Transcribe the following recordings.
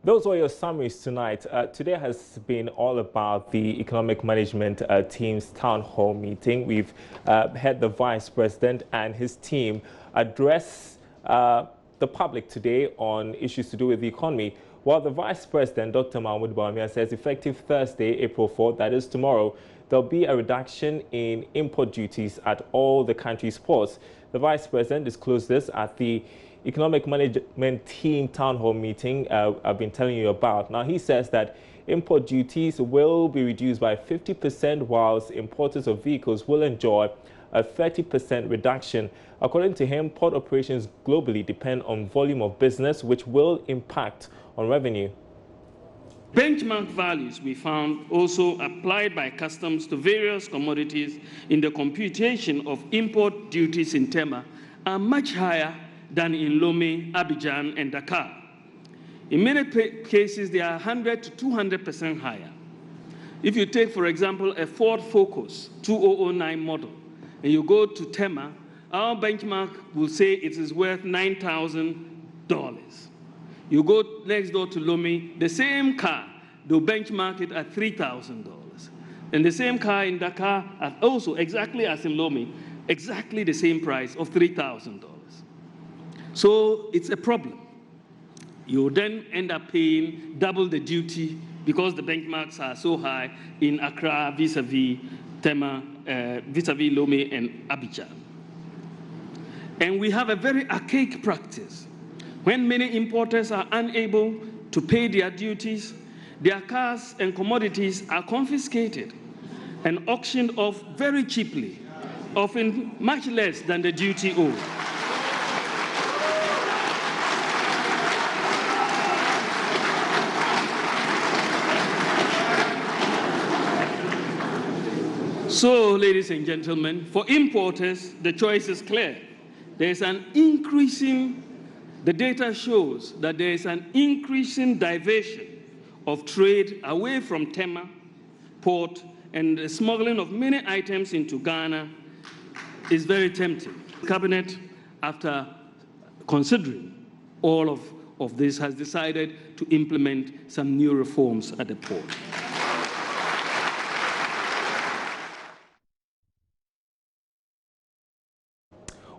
Those were your summaries tonight. Today has been all about the economic management team's town hall meeting. We've had the vice president and his team address the public today on issues to do with the economy. While the vice president, Dr. Mahmoud Bawumia, says effective Thursday, April 4th, that is tomorrow, there'll be a reduction in import duties at all the country's ports. The vice president disclosed this at the economic management team town hall meeting I've been telling you about. Now, he says that import duties will be reduced by 50%, whilst importers of vehicles will enjoy a 30% reduction. According to him, port operations globally depend on volume of business, which will impact on revenue. Benchmark values we found also applied by customs to various commodities in the computation of import duties in Tema are much higher than in Lomé, Abidjan, and Dakar. In many cases, they are 100 to 200% higher. If you take, for example, a Ford Focus 2009 model, and you go to Tema, our benchmark will say it is worth $9,000. You go next door to Lomé, the same car, they'll benchmark it at $3,000. And the same car in Dakar, at also exactly as in Lomé, exactly the same price of $3,000. So it's a problem. You then end up paying double the duty because the benchmarks are so high in Accra vis-a-vis Tema, vis-a-vis Lomé and Abidjan. And we have a very archaic practice. When many importers are unable to pay their duties, their cars and commodities are confiscated and auctioned off very cheaply, often much less than the duty owed. So, ladies and gentlemen, for importers, the choice is clear. There's an increasing, the data shows that there is an increasing diversion of trade away from Tema port, and the smuggling of many items into Ghana is very tempting. The Cabinet, after considering all of this, has decided to implement some new reforms at the port.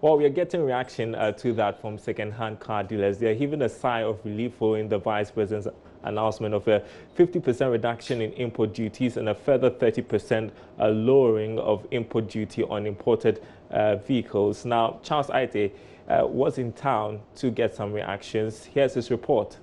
Well, we are getting reaction to that from second-hand car dealers. They are heaving a sigh of relief following the Vice President's announcement of a 50% reduction in import duties and a further 30% lowering of import duty on imported vehicles. Now, Charles Aite was in town to get some reactions. Here's his report.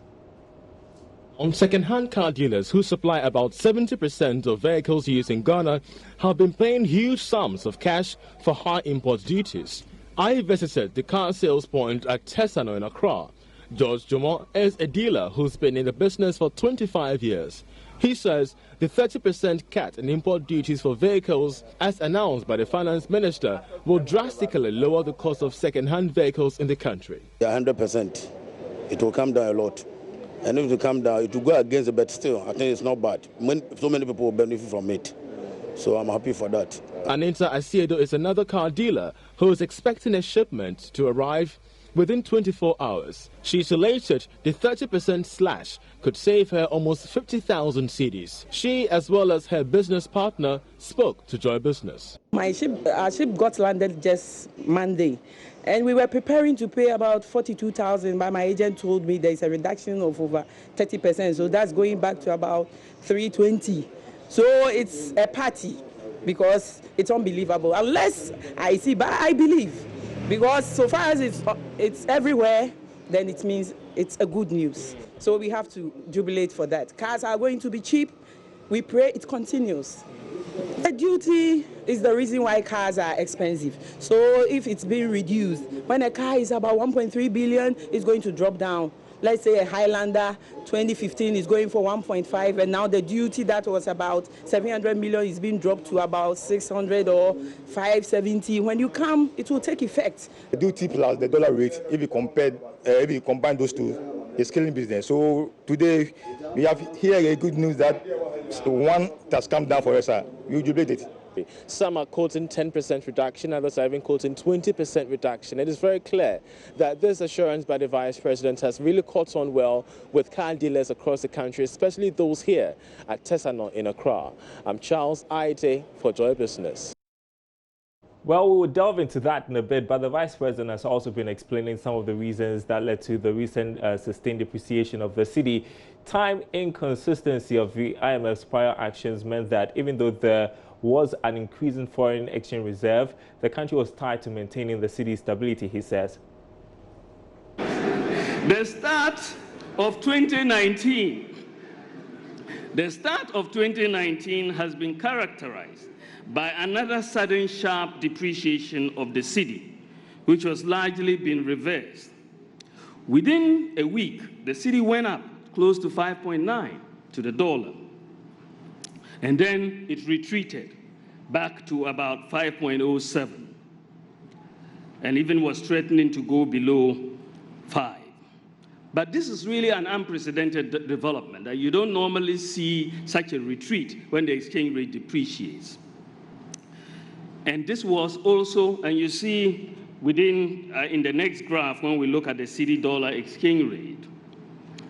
On second-hand car dealers who supply about 70% of vehicles used in Ghana have been paying huge sums of cash for high import duties. I visited the car sales point at Tesano in Accra. George Jomo is a dealer who's been in the business for 25 years. He says the 30% cut in import duties for vehicles, as announced by the finance minister, will drastically lower the cost of second-hand vehicles in the country. 100%. It will come down a lot. And if it will come down, it will go against it, but still, I think it's not bad. So many people will benefit from it. So I'm happy for that. Anita Asiedo is another car dealer who is expecting a shipment to arrive within 24 hours. She's elated the 30% slash could save her almost 50,000 cedis. She, as well as her business partner, spoke to Joy Business. Our ship got landed just Monday, and we were preparing to pay about 42,000, but my agent told me there's a reduction of over 30%, so that's going back to about 320. So it's a party because it's unbelievable. Unless I see, but I believe, because so far as it's everywhere, then it means it's a good news. So we have to jubilate for that. Cars are going to be cheap. We pray it continues. The duty is the reason why cars are expensive. So if it's being reduced, when a car is about 1.3 billion, it's going to drop down. Let's say a Highlander 2015 is going for 1.5, and now the duty that was about 700 million is being dropped to about 600 or 570. When you come, it will take effect. The duty plus the dollar rate, if you combine those two, it's killing business. So today we have here a good news that one has come down for us. We jubilate it. MSP. Some are quoting 10% reduction, others are even quoting 20% reduction. It is very clear that this assurance by the Vice President has really caught on well with car dealers across the country, especially those here at Tesano in Accra. I'm Charles Aite for Joy Business. Well, we will delve into that in a bit, but the Vice President has also been explaining some of the reasons that led to the recent sustained depreciation of the cedi. Time inconsistency of the IMF's prior actions meant that even though there was an increase in foreign exchange reserve, the country was tied to maintaining the cedi's stability, he says. The start of 2019 has been characterized by another sudden sharp depreciation of the cedi, which was largely been reversed. Within a week, the cedi went up close to 5.9 to the dollar, and then it retreated back to about 5.07, and even was threatening to go below 5. But this is really an unprecedented development, that you don't normally see such a retreat when the exchange rate depreciates. And this was also, and you see within, in the next graph, when we look at the cedi-dollar exchange rate,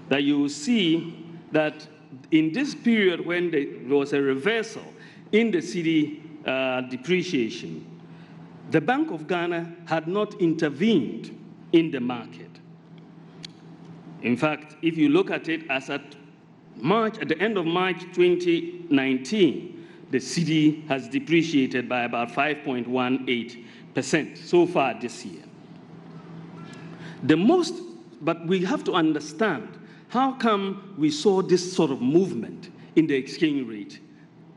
that you will see that in this period when there was a reversal in the cedi depreciation, the Bank of Ghana had not intervened in the market. In fact, if you look at it as at the end of March 2019, the cedi has depreciated by about 5.18% so far this year. But we have to understand how come we saw this sort of movement in the exchange rate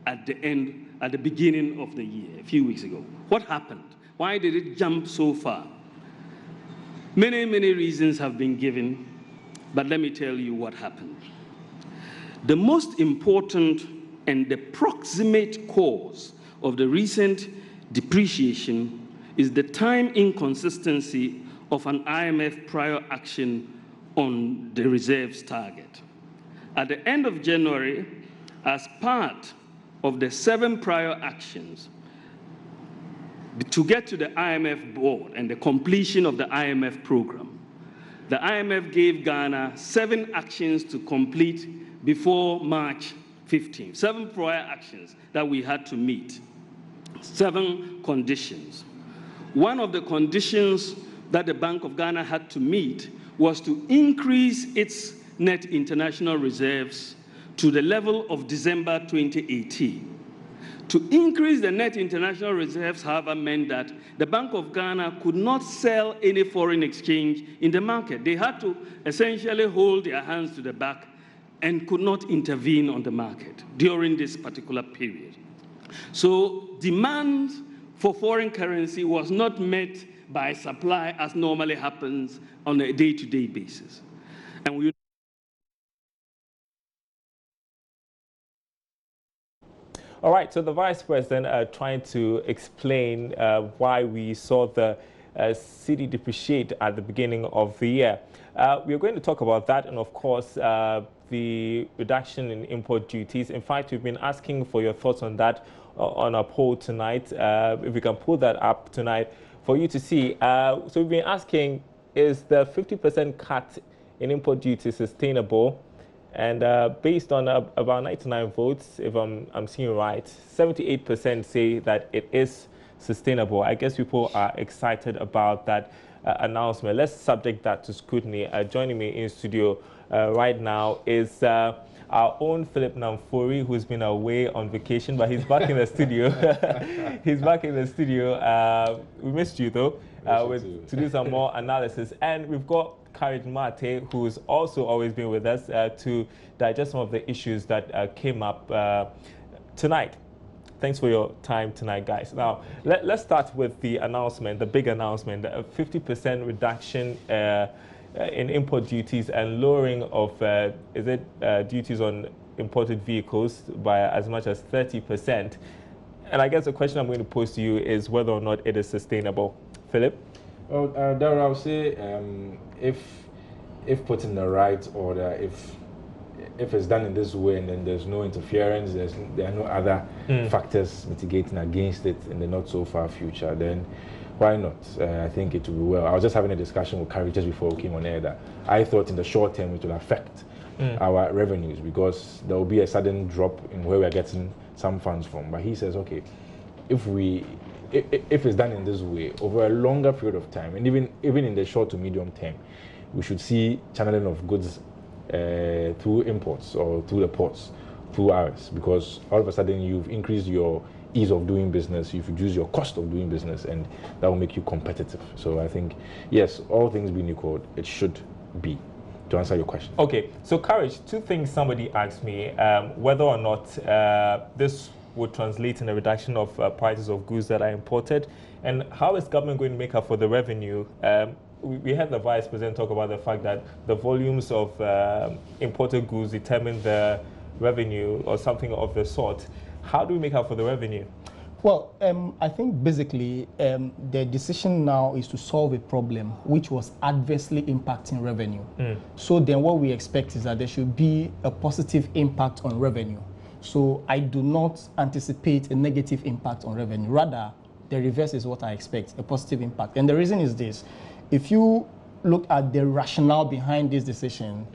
at the beginning of the year, a few weeks ago. What happened? Why did it jump so far? Many reasons have been given, but let me tell you what happened. The most important and the proximate cause of the recent depreciation is the time inconsistency of an IMF prior action on the reserves target. At the end of January, as part of the 7 prior actions to get to the IMF board and the completion of the IMF program, the IMF gave Ghana 7 actions to complete before March 15. 7 prior actions that we had to meet. 7 conditions. One of the conditions that the Bank of Ghana had to meet was to increase its net international reserves to the level of December 2018. To increase the net international reserves, however, meant that the Bank of Ghana could not sell any foreign exchange in the market. They had to essentially hold their hands to the back and could not intervene on the market during this particular period. So demand for foreign currency was not met by supply as normally happens on a day-to-day basis. And we All right, so the Vice President trying to explain why we saw the cedi depreciate at the beginning of the year. We are going to talk about that and, of course, the reduction in import duties. In fact, we've been asking for your thoughts on that on a poll tonight. If we can pull that up tonight for you to see. So we've been asking, is the 50% cut in import duties sustainable? And based on about 99 votes, if I'm seeing right, 78% say that it is sustainable. I guess people are excited about that announcement. Let's subject that to scrutiny. Joining me in studio right now is our own Philip Namfori, who's been away on vacation, but he's back in the studio. He's back in the studio. We missed you, though, to do some more analysis. And we've got Khalid Mate, who's also always been with us to digest some of the issues that came up tonight. Thanks for your time tonight, guys. Now, let's start with the announcement, the big announcement, a 50% reduction in import duties and lowering of, duties on imported vehicles by as much as 30%. And I guess the question I'm going to pose to you is whether or not it is sustainable. Philip? Well, Darryl, I would say if put in the right order, if if it's done in this way and then there's no interference, there are no other factors mitigating against it in the not so far future, then why not? I think it will be well. I was just having a discussion with Carrie just before we came on air that I thought in the short term it will affect our revenues because there will be a sudden drop in where we are getting some funds from. But he says, okay, if it's done in this way over a longer period of time, and even in the short to medium term, we should see channeling of goods through imports or through the ports, through ours, because all of a sudden you've increased your ease of doing business, you've reduced your cost of doing business, and that will make you competitive. So I think, yes, all things being equal, it should be, to answer your question. Okay, so Courage, two things somebody asked me, whether or not this would translate in a reduction of prices of goods that are imported, and how is government going to make up for the revenue? We had the Vice President talk about the fact that the volumes of imported goods determine the revenue or something of the sort. How do we make up for the revenue? Well, I think basically the decision now is to solve a problem which was adversely impacting revenue. So then what we expect is that there should be a positive impact on revenue. So I do not anticipate a negative impact on revenue. Rather, the reverse is what I expect, a positive impact. And the reason is this. If you look at the rationale behind this decision,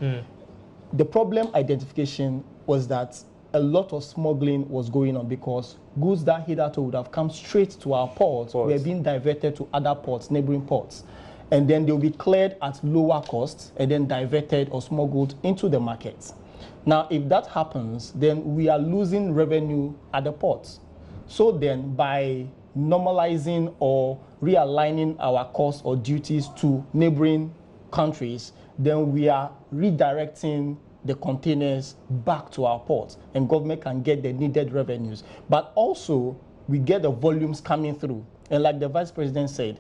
the problem identification was that a lot of smuggling was going on because goods that hitherto would have come straight to our ports were being diverted to other ports, neighboring ports. And then they'll be cleared at lower costs and then diverted or smuggled into the market. Now, if that happens, then we are losing revenue at the ports. So then by normalizing or realigning our costs or duties to neighboring countries, then we are redirecting the containers back to our ports and government can get the needed revenues. But also, we get the volumes coming through. And like the Vice President said,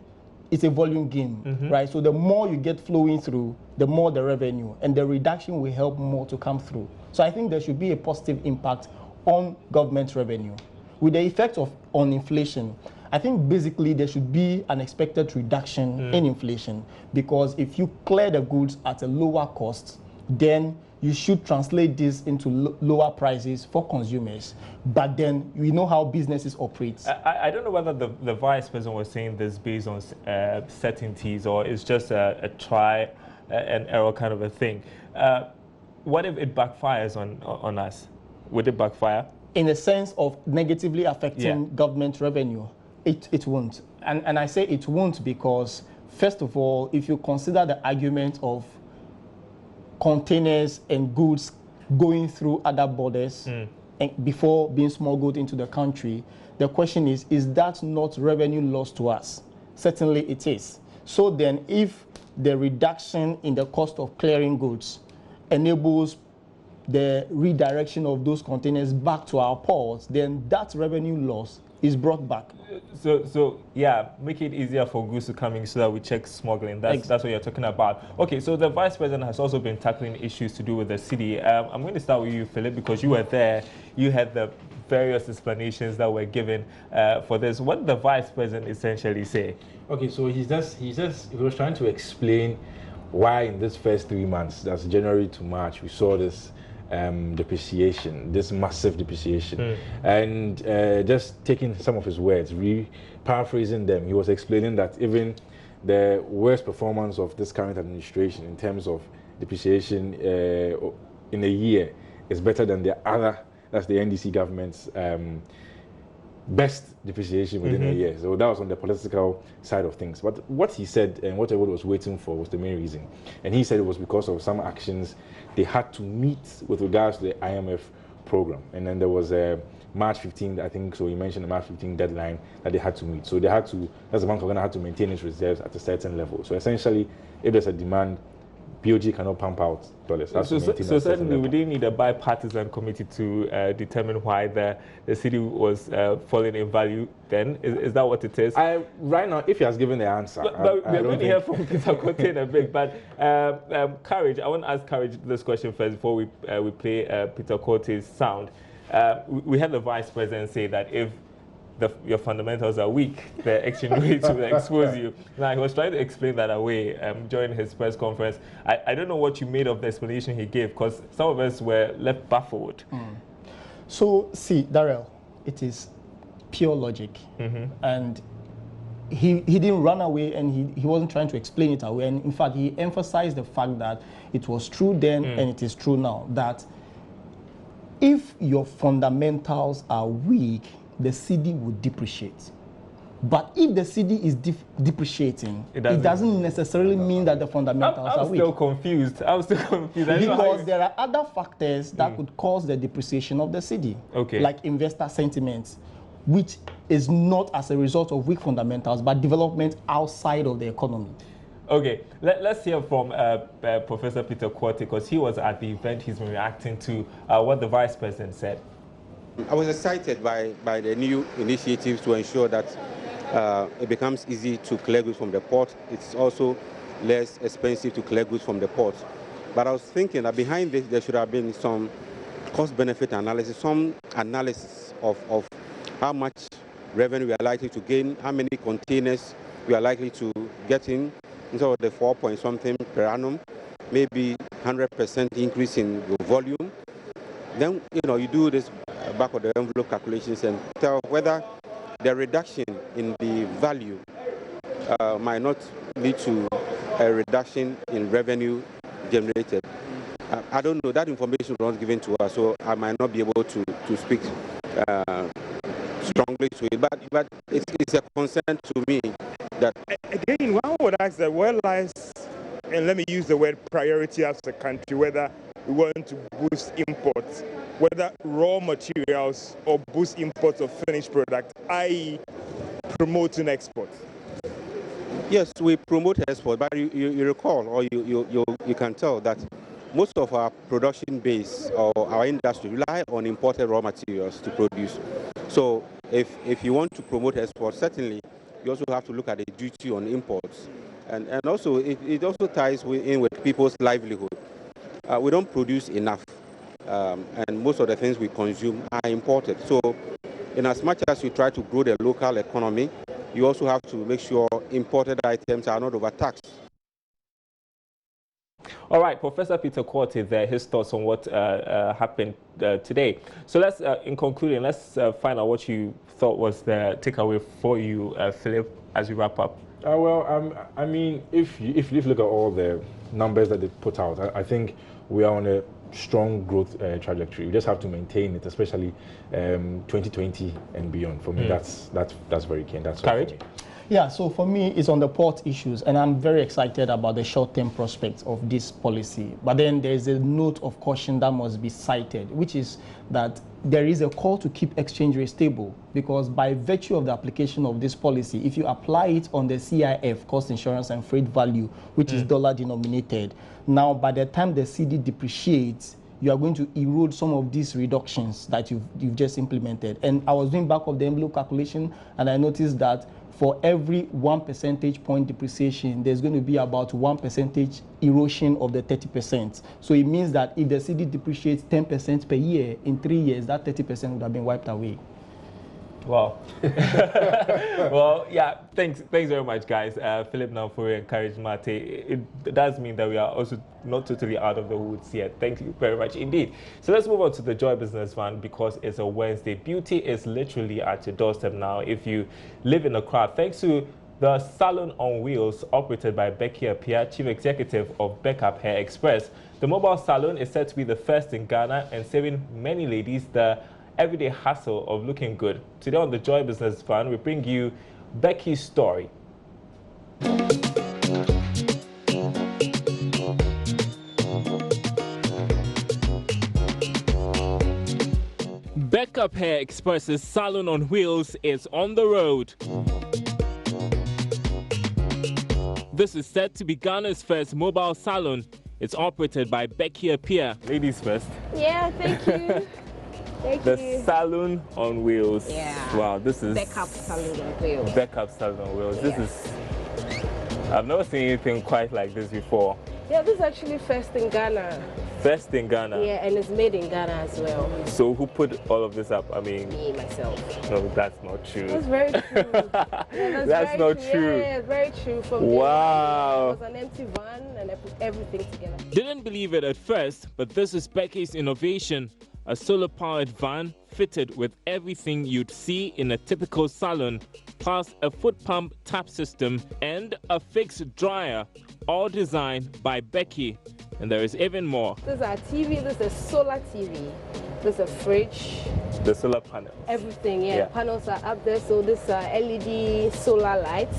it's a volume game, right? So the more you get flowing through, the more the revenue, and the reduction will help more to come through. So I think there should be a positive impact on government revenue. With the effect on inflation, I think basically there should be an expected reduction in inflation, because if you clear the goods at a lower cost, then you should translate this into lower prices for consumers. But then we know how businesses operate. I don't know whether the Vice President was saying this based on certainties or it's just a try and error kind of a thing. What if it backfires on us? Would it backfire? In the sense of negatively affecting government revenue, it won't. And I say it won't because, first of all, if you consider the argument of containers and goods going through other borders and before being smuggled into the country, the question is that not revenue loss to us? Certainly it is. So then if the reduction in the cost of clearing goods enables the redirection of those containers back to our ports, then that revenue loss is brought back. So yeah, make it easier for goods to come in so that we check smuggling. That's what you're talking about. Okay, so the Vice President has also been tackling issues to do with the city. I'm going to start with you, Philip, because you were there. You had the various explanations that were given for this. What did the Vice President essentially say? Okay, so he was trying to explain why in this first 3 months, that's January to March, we saw this depreciation, this massive depreciation. And just taking some of his words, paraphrasing them, he was explaining that even the worst performance of this current administration in terms of depreciation in a year is better than the other, that's the NDC government's best depreciation within a year. So that was on the political side of things. But what he said and what everyone was waiting for was the main reason. And he said it was because of some actions they had to meet with regards to the IMF program. And then there was a March 15th, I think, so he mentioned the March 15th deadline that they had to meet. So they had to, that's the Bank of Ghana had to maintain its reserves at a certain level. So essentially, if there's a demand, BOG cannot pump out dollars. So certainly we didn't need a bipartisan committee to determine why the city was falling in value then. Is that what it is? Right now, if he has given the answer. But we're going to hear from Peter Cote in a bit. But Courage, I want to ask Courage this question first before we play Peter Cote's sound. We had the Vice President say that if your fundamentals are weak, the exchange rate will expose you. Now, he was trying to explain that away during his press conference. I don't know what you made of the explanation he gave, because some of us were left baffled. So, see, Darrell, it is pure logic. And he didn't run away, and he wasn't trying to explain it away. And in fact, he emphasized the fact that it was true then and it is true now, that if your fundamentals are weak, the CD would depreciate. But if the CD is depreciating, it doesn't necessarily mean that the fundamentals are weak. I'm still confused. Because there are other factors that could cause the depreciation of the CD, like investor sentiments, which is not as a result of weak fundamentals, but development outside of the economy. Okay, let's hear from Professor Peter Quartey, because he was at the event. He's been reacting to what the Vice President said. I was excited by the new initiatives to ensure that it becomes easy to clear goods from the port. It's also less expensive to clear goods from the port. But I was thinking that behind this, there should have been some cost-benefit analysis, some analysis of how much revenue we are likely to gain, how many containers we are likely to get in, instead of the 4 point something per annum, maybe 100% increase in volume. Then, you do this back of the envelope calculations and tell whether the reduction in the value might not lead to a reduction in revenue generated. I don't know, that information was not given to us, so I might not be able to speak strongly to it, but it's a concern to me that... Again, one would ask that where lies, and let me use the word priority as a country, whether we want to boost imports, whether raw materials or boost imports of finished product, i.e. promoting export. Yes, we promote export, but you recall, or you can tell that most of our production base or our industry rely on imported raw materials to produce. So if you want to promote export, certainly you also have to look at the duty on imports. And also, it also ties in with people's livelihood. We don't produce enough, and most of the things we consume are imported. So in as much as you try to grow the local economy, you also have to make sure imported items are not overtaxed. All right, Professor Peter Quartey there, his thoughts on what happened today. So let's, in concluding, let's find out what you thought was the takeaway for you, Philip, as we wrap up. I mean, if you look at all the numbers that they put out, I think we are on a strong growth trajectory. We just have to maintain it, especially 2020 and beyond. For me, that's very keen. That's Courage. Yeah, so for me, it's on the port issues, and I'm very excited about the short-term prospects of this policy. But then there's a note of caution that must be cited, which is that there is a call to keep exchange rate stable, because by virtue of the application of this policy, if you apply it on the CIF, cost insurance and freight value, which is dollar denominated, now by the time the CD depreciates, you are going to erode some of these reductions that you've just implemented. And I was doing back of the envelope calculation, and I noticed that for every 1 percentage point depreciation, there's going to be about 1% erosion of the 30%. So it means that if the CD depreciates 10% per year, in 3 years, that 30% would have been wiped away. Wow. Well, yeah, thanks very much, guys. Philip, now for your encouragement. It does mean that we are also not totally out of the woods yet. Thank you very much indeed. So let's move on to the Joy Business Fund, because it's a Wednesday. Beauty is literally at your doorstep now if you live in a crowd. Thanks to the Salon on Wheels, operated by Becky Appiah, Chief Executive of Backup Hair Express. The mobile salon is said to be the first in Ghana and saving many ladies the everyday hassle of looking good. Today on the Joy Business Fund, we bring you Becky's story. Backup Hair Express's Salon on Wheels is on the road. This is said to be Ghana's first mobile salon. It's operated by Becky Appiah. Ladies first. Yeah, thank you. The Salon on Wheels. Yeah. Wow, this is Backup Salon on Wheels. Backup Salon on Wheels. Yeah. This is, I've never seen anything quite like this before. Yeah, this is actually first in Ghana. First in Ghana? Yeah, and it's made in Ghana as well. So who put all of this up? I mean... Me, myself. No, that's not true. That's very true. Yeah, that's not true. Yeah, very true. From wow. It was an empty van and I put everything together. Didn't believe it at first, but this is Becky's innovation. A solar-powered van fitted with everything you'd see in a typical salon, plus a foot pump tap system and a fixed dryer, all designed by Becky. And there is even more. This is our TV, this is a solar TV, this is a fridge. The solar panel. Everything, yeah. Panels are up there, so this are LED solar lights,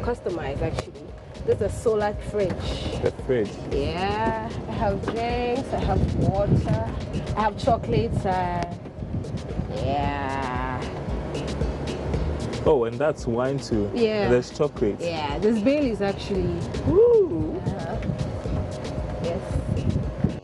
customized actually. This is a solar fridge. The fridge? Yeah, I have drinks, I have water, I have chocolates, yeah. Oh, and that's wine too. Yeah. And there's chocolate. Yeah, there's Baileys actually. Woo! Yes.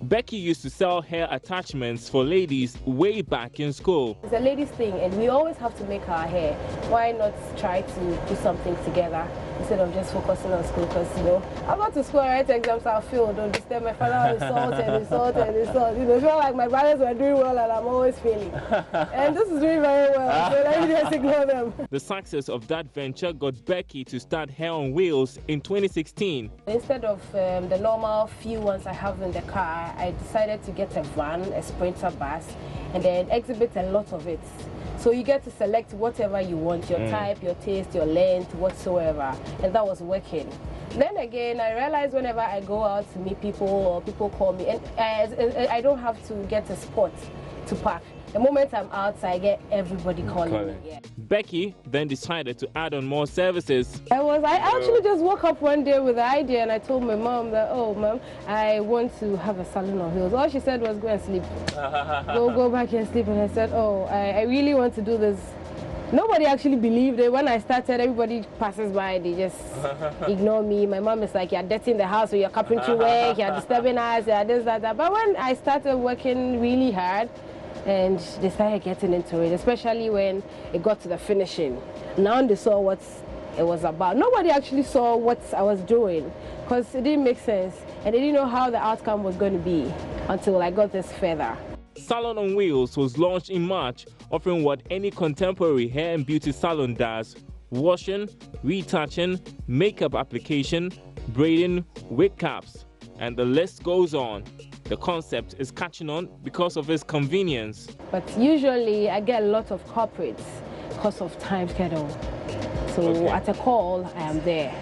Becky used to sell hair attachments for ladies way back in school. It's a ladies' thing, and we always have to make our hair. Why not try to do something together instead of just focusing on school? Because, you know, I'm not to school, I write exams, I'll fail. Don't disturb my father, insult and insult and insult. You know, feel like my brothers were doing well and I'm always failing. And this is doing very well, so let me just ignore them. The success of that venture got Becky to start Hair on Wheels in 2016. Instead of the normal few ones I have in the car, I decided to get a van, a Sprinter bus, and then exhibit a lot of it. So you get to select whatever you want, your type, your taste, your length, whatsoever. And that was working. Then again, I realized whenever I go out to meet people or people call me, and I don't have to get a spot to park. The moment I'm out, I get everybody calling me. Yeah. Becky then decided to add on more services. I actually just woke up one day with the idea and I told my mom that, oh, mom, I want to have a salon on wheels. All she said was go and sleep. go back and sleep. And I said, oh, I really want to do this. Nobody actually believed it. When I started, everybody passes by, they just ignore me. My mom is like, you're dirtying the house with your carpentry work, you're disturbing us, you're this, that. But when I started working really hard, and they started getting into it, especially when it got to the finishing. Now they saw what it was about. Nobody actually saw what I was doing because it didn't make sense and they didn't know how the outcome was going to be until I got this further. Salon on Wheels was launched in March, offering what any contemporary hair and beauty salon does: washing, retouching, makeup application, braiding, wig caps, and the list goes on. The concept is catching on because of its convenience. But usually I get a lot of corporates because of time schedule. So at a call, I am there.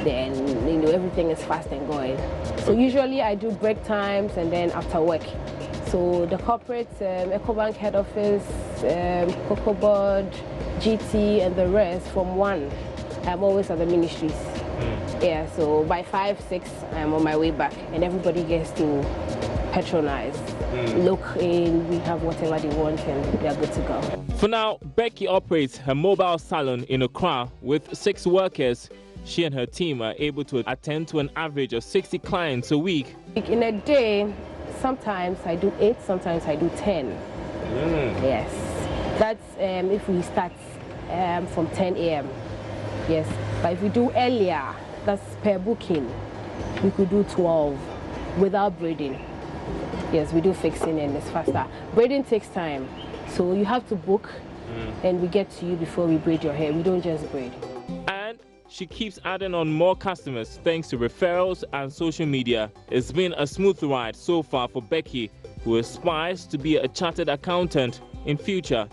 Then, you know, everything is fast and going. So usually I do break times and then after work. So the corporates, EcoBank head office, Cocoa Board, GT and the rest from 1, I'm always at the ministries. Yeah, so by 5, 6, I'm on my way back, and everybody gets to patronize, look in, we have whatever they want, and they are good to go. For now, Becky operates her mobile salon in Accra with 6 workers. She and her team are able to attend to an average of 60 clients a week. In a day, sometimes I do 8, sometimes I do 10. Yes, that's if we start from 10 a.m. Yes, but if we do earlier, that's per booking, we could do 12 without braiding. Yes, we do fixing and it's faster. Braiding takes time, so you have to book and we get to you before we braid your hair. We don't just braid. And she keeps adding on more customers thanks to referrals and social media. It's been a smooth ride so far for Becky, who aspires to be a chartered accountant in future.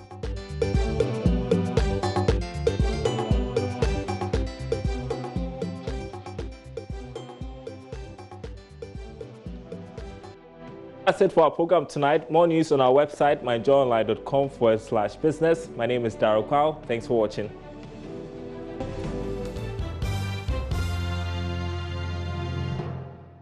That's it for our program tonight. More news on our website, myjoyonline.com/business. My name is Darryl Kwao. Thanks for watching.